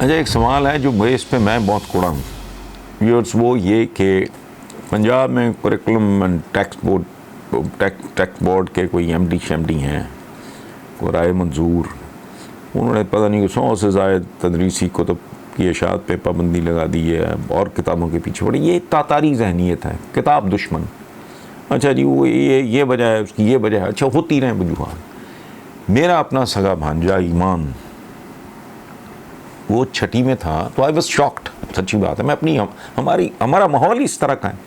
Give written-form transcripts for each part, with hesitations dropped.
अच्छा, एक सवाल है जो इस पे मैं बहुत कोड़ा हूँ व्यूअर्स, वो ये कि पंजाब में करिकुलम एंड टैक्स बोर्ड के कोई एमडी शेमडी हैं, को राय मंजूर, उन्होंने पता नहीं 100 से ज़ायद तदरीसी कुतुब की इशाअत पे पाबंदी लगा दी है और किताबों के पीछे पड़ी। ये तातारी जहनीत है, किताब दुश्मन। अच्छा जी, वो ये वजह है, उसकी ये वजह है। अच्छा, होती रहें वजूहात। मेरा अपना सगा भांजा ईमान, वो छठी में था तो आई वॉज शॉक्ड, सच्ची बात है। मैं अपनी हमारा माहौल ही इस तरह का है।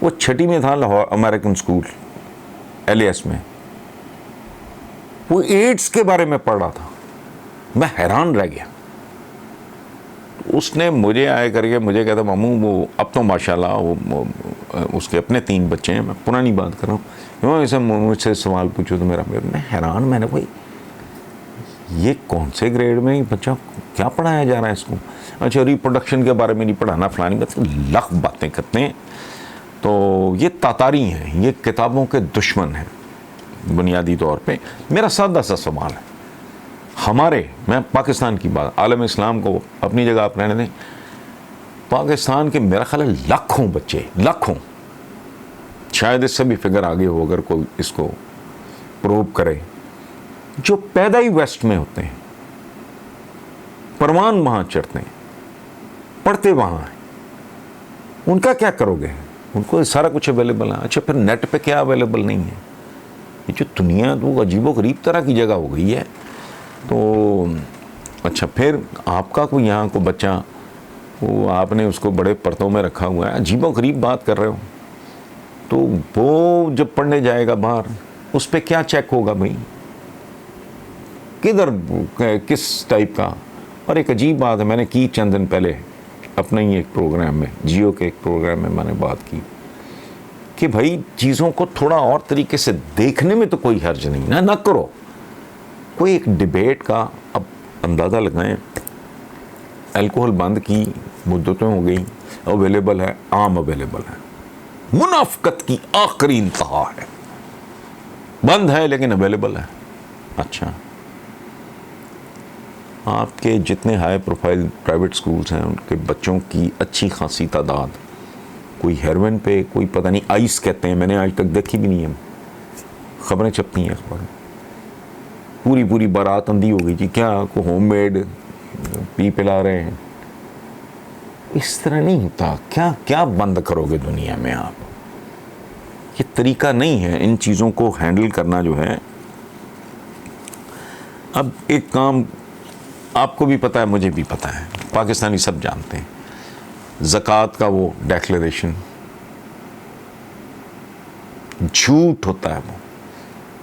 वो छठी में था लाहौर अमेरिकन स्कूल LAS में, वो एड्स के बारे में पढ़ रहा था। मैं हैरान रह गया। उसने मुझे आए करके मुझे कहता, मामू वो अब तो माशाल्लाह वो उसके अपने 3 बच्चे हैं, मैं पुरानी बात कर रहा हूँ, ऐसे मुझसे सवाल पूछो तो मेरा मैं हैरान। मैंने भाई ये कौन से ग्रेड में बच्चा क्या पढ़ाया जा रहा है इसको? अच्छा, रिप्रोडक्शन के बारे में नहीं पढ़ाना, फलानी बात, लाख बातें करते हैं। तो ये तातारी हैं, ये किताबों के दुश्मन हैं बुनियादी तौर पे। मेरा सादा सा सवाल है, मैं पाकिस्तान की बात, आलम इस्लाम को अपनी जगह आप रहने दें, पाकिस्तान के मेरा ख्याल है लाखों बच्चे, लाखों, शायद इससे भी फिगर आगे हो अगर कोई इसको प्रूव करे, जो पैदा ही वेस्ट में होते हैं, परवान वहाँ चढ़ते हैं, पढ़ते वहाँ हैं, उनका क्या करोगे? उनको सारा कुछ अवेलेबल है। अच्छा, फिर नेट पे क्या अवेलेबल नहीं है? ये जो दुनिया तो अजीबो गरीब तरह की जगह हो गई है। तो अच्छा, फिर आपका कोई यहाँ को बच्चा, वो आपने उसको बड़े पर्तों में रखा हुआ है, अजीबो गरीब बात कर रहे हो, तो वो जब पढ़ने जाएगा बाहर, उस पर क्या चेक होगा भाई, किधर किस टाइप का? और एक अजीब बात है, मैंने की चंद दिन पहले अपने ही एक प्रोग्राम में, जियो के एक प्रोग्राम में मैंने बात की कि भाई चीज़ों को थोड़ा और तरीके से देखने में तो कोई हर्ज नहीं ना करो। कोई एक डिबेट का अब अंदाज़ा लगाएं, अल्कोहल बंद की मुद्दतें हो गई, अवेलेबल है, आम अवेलेबल है, मुनाफकत की आखिरी इंतहा है, बंद है लेकिन अवेलेबल है। अच्छा, आपके जितने हाई प्रोफाइल प्राइवेट स्कूल्स हैं, उनके बच्चों की अच्छी खासी तादाद कोई हेरोइन पे, कोई पता नहीं आइस कहते हैं, मैंने आज तक देखी भी नहीं है, खबरें छपती हैं अखबार में, पूरी बारात अंधी हो गई जी, क्या को होममेड पी पिला रहे हैं। इस तरह नहीं होता। क्या क्या बंद करोगे दुनिया में आप? ये तरीका नहीं है इन चीज़ों को हैंडल करना जो है। अब एक काम आपको भी पता है, मुझे भी पता है, पाकिस्तानी सब जानते हैं, ज़कात का वो डिक्लेरेशन झूठ होता है। वो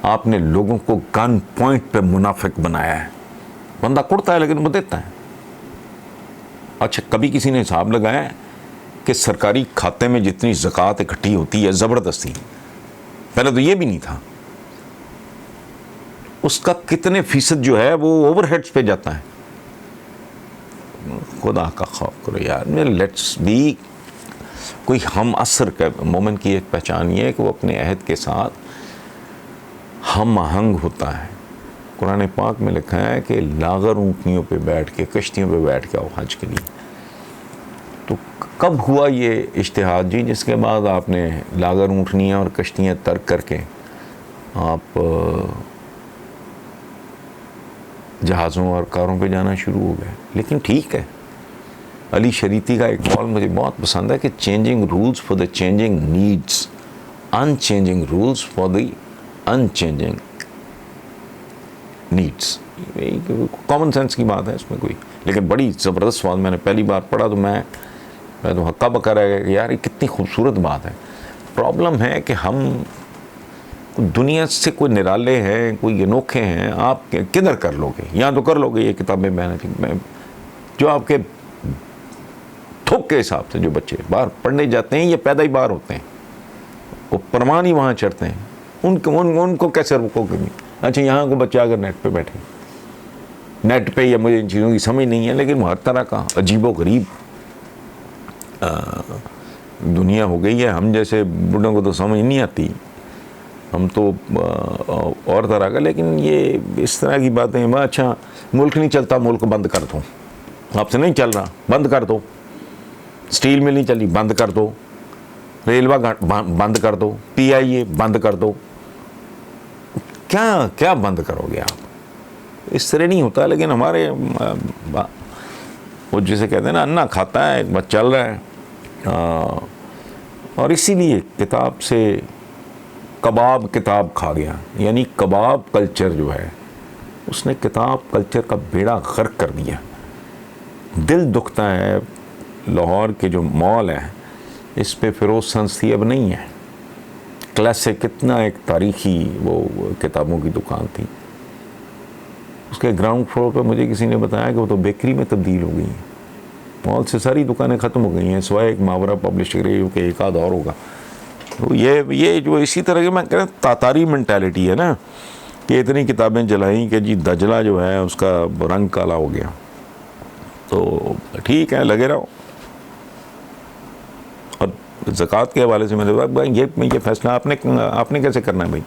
आपने लोगों को गन पॉइंट पे मुनाफिक बनाया है। बंदा कुड़ता है लेकिन वो देता है। अच्छा, कभी किसी ने हिसाब लगाया है कि सरकारी खाते में जितनी ज़कात इकट्ठी होती है ज़बरदस्ती, पहले तो ये भी नहीं था, उसका कितने फीसद जो है वो ओवरहेड्स पे जाता है? खुदा का खौफ करो यार। लेट्स बी, कोई हम असर का मोमेंट की एक पहचान ये है कि वो अपने अहद के साथ हम आहंग होता है। कुरान पाक में लिखा है कि लागर ऊँटनियों पे बैठ के, कश्तियों पे बैठ के आओ हज के लिए। तो कब हुआ ये इज्तिहाद जी, जिसके बाद आपने लागर ऊँटनियाँ और कश्तियाँ तर्क करके आप जहाज़ों और कारों पे जाना शुरू हो गए? लेकिन ठीक है, अली शरीती का एक कॉल मुझे बहुत पसंद है कि changing rules for the changing needs, unchanging rules for the unchanging needs. Common sense की बात है इसमें कोई, लेकिन बड़ी ज़बरदस्त बात मैंने पहली बार पढ़ा तो मैं तो हक्का बक्का रह गया कि यार ये कितनी खूबसूरत बात है। प्रॉब्लम है कि हम दुनिया से कोई निराले हैं, कोई अनोखे हैं, आप किधर कर लोगे? यहाँ तो कर लोगे ये किताबें मैंने जो आपके थोक के हिसाब से जो बच्चे बाहर पढ़ने जाते हैं, ये पैदा ही बाहर होते हैं, वो परवान ही वहाँ चढ़ते हैं, उनको कैसे रोकोगे? अच्छा, यहाँ को बच्चे अगर नेट पे बैठे, नेट पे, या मुझे इन चीज़ों की समझ नहीं है, लेकिन हर तरह का अजीबो गरीब दुनिया हो गई है। हम जैसे बूढ़ों को तो समझ नहीं आती, हम तो और तरह का, लेकिन ये इस तरह की बातें, मैं अच्छा मुल्क नहीं चलता, मुल्क बंद कर दूँ, आपसे नहीं चल रहा, बंद कर दो। स्टील मिल नहीं चली, बंद कर दो। रेलवा घाट बंद कर दो। PIA बंद कर दो। क्या क्या बंद करोगे आप? इस तरह नहीं होता। लेकिन हमारे वो जिसे कहते हैं ना, अन्ना खाता है, एक बात चल रहा है। और इसीलिए किताब से कबाब किताब खा गया, यानी कबाब कल्चर जो है उसने किताब कल्चर का बेड़ा गर्क कर दिया। दिल दुखता है, लाहौर के जो मॉल है इस पे फिरोज संस्थी अब नहीं है। क्लासिक कितना एक तारीखी वो किताबों की दुकान थी, उसके ग्राउंड फ्लोर पर मुझे किसी ने बताया कि वो तो बेकरी में तब्दील हो गई हैं। मॉल से सारी दुकानें ख़त्म हो गई हैं, सिवाय एक मावरा पब्लिशर के एक आध और होगा। तो ये जो इसी तरह के मैं कह रहा तातारी मेंटालिटी है ना, कि इतनी किताबें जलाई कि जी दजला जो है उसका रंग काला हो गया। तो ठीक है, लगे रहो। और ज़कात के हवाले से मैंने भाई ये फैसला आपने कैसे करना है भाई?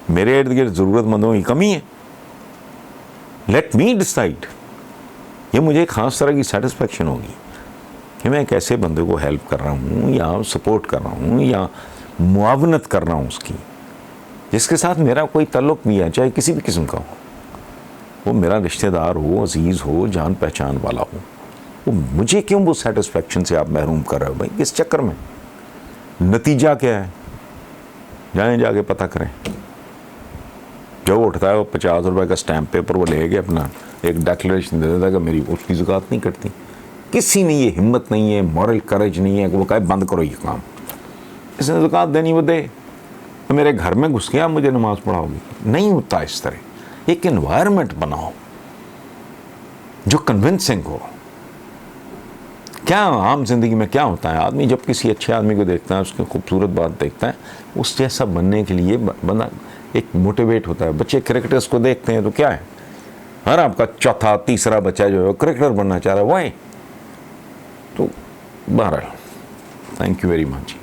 मेरे इर्द गिर्द ज़रूरतमंदों की कमी है, लेट मी डिसाइड। ये मुझे एक ख़ास तरह की सेटिस्फेक्शन होगी कि मैं एक ऐसे बंदे को हेल्प कर रहा हूँ या सपोर्ट कर रहा हूँ या मुआवनत कर रहा हूँ उसकी, जिसके साथ मेरा कोई ताल्लुक़ भी है, चाहे किसी भी किस्म का हो। वो मेरा रिश्तेदार हो, अजीज़ हो, जान पहचान वाला हो। वो मुझे क्यों वो सेटिस्फेक्शन से आप महरूम कर रहे हो भाई? किस चक्कर में? नतीजा क्या है? जाएँ जाके पता करें। जो उठता है वो 50 रुपए का स्टैम्प पेपर वो ले गया, अपना एक डिक्लेरेशन दे देता है कि मेरी उसकी ज़कात नहीं कटती। किसी में ये हिम्मत नहीं है, मॉरल करेज नहीं है कि वो कहे बंद करो ये काम। इसने ज़कात देनी वो दे। तो मेरे घर में घुस के आप मुझे नमाज़ पढ़ाओगी? नहीं होता इस तरह। एक एनवायरनमेंट बनाओ जो कन्विंसिंग हो। क्या आम जिंदगी में क्या होता है, आदमी जब किसी अच्छे आदमी को देखता है, उसकी खूबसूरत बात देखता है, उस जैसा बनने के लिए बंदा एक मोटिवेट होता है। बच्चे क्रिकेटर्स को देखते हैं तो क्या है, हर आपका चौथा तीसरा बच्चा जो है क्रिकेटर बनना चाह रहा है, वाई? तो बहरहाल, थैंक यू वेरी मच।